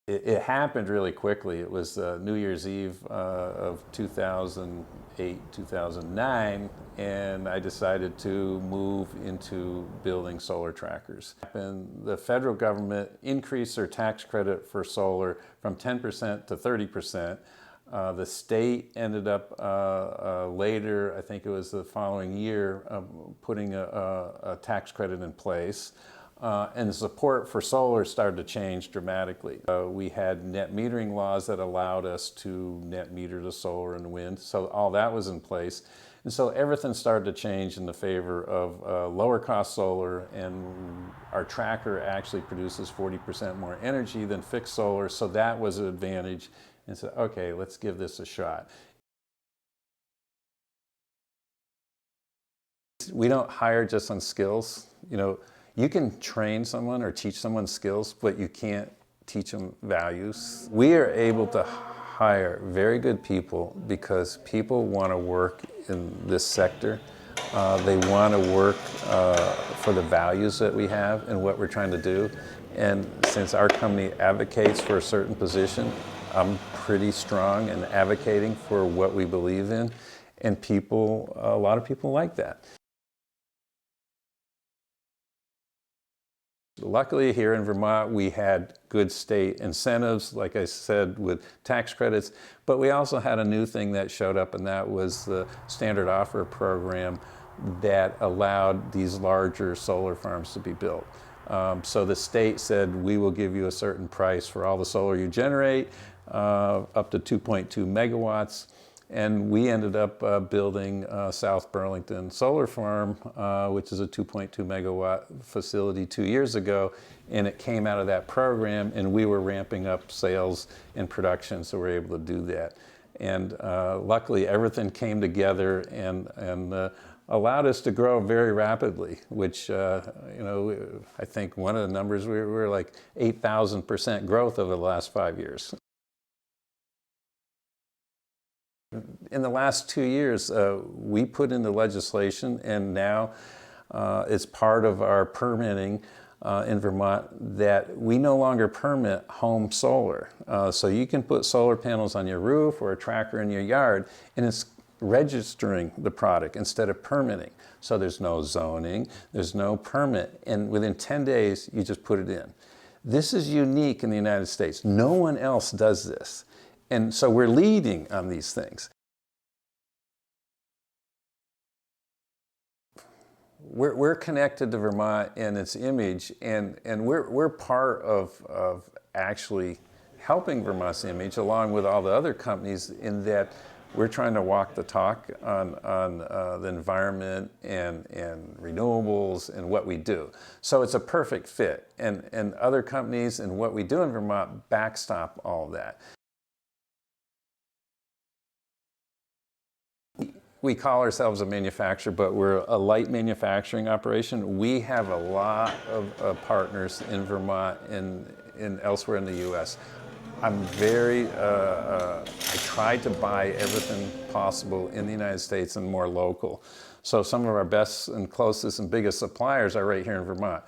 It happened really quickly. It was New Year's Eve of 2008, 2009, and I decided to move into building solar trackers. And the federal government increased their tax credit for solar from 10% to 30%. The state ended up later, I think it was the following year, putting a tax credit in place. And the support for solar started to change dramatically. We had net metering laws that allowed us to net meter the solar and wind, so all that was in place. And so everything started to change in the favor of lower cost solar, and our tracker actually produces 40% more energy than fixed solar, so that was an advantage. And so, okay, let's give this a shot. We don't hire just on skills. You can train someone or teach someone skills, but you can't teach them values. We are able to hire very good people because people want to work in this sector. They want to work for the values that we have and what we're trying to do. And since our company advocates for a certain position, I'm pretty strong in advocating for what we believe in. And a lot of people like that. Luckily here in Vermont we had good state incentives, like I said, with tax credits, but we also had a new thing that showed up, and that was the standard offer program that allowed these larger solar farms to be built. So the state said, we will give you a certain price for all the solar you generate, up to 2.2 megawatts. And we ended up building South Burlington Solar Farm, which is a 2.2 megawatt facility 2 years ago. And it came out of that program, and we were ramping up sales and production, so we were able to do that. And luckily, everything came together and allowed us to grow very rapidly, which, I think one of the numbers, we were like 8,000% growth over the last 5 years. In the last 2 years, we put in the legislation, and now it's part of our permitting in Vermont that we no longer permit home solar. So you can put solar panels on your roof or a tracker in your yard, and it's registering the product instead of permitting. So there's no zoning, there's no permit, and within 10 days, you just put it in. This is unique in the United States. No one else does this. And so we're leading on these things. We're connected to Vermont and its image, and we're part of actually helping Vermont's image along with all the other companies, in that we're trying to walk the talk on the environment and renewables and what we do. So it's a perfect fit, and other companies and what we do in Vermont backstop all of that. We call ourselves a manufacturer, but we're a light manufacturing operation. We have a lot of partners in Vermont and elsewhere in the U.S. I'm I try to buy everything possible in the United States and more local. So some of our best and closest and biggest suppliers are right here in Vermont.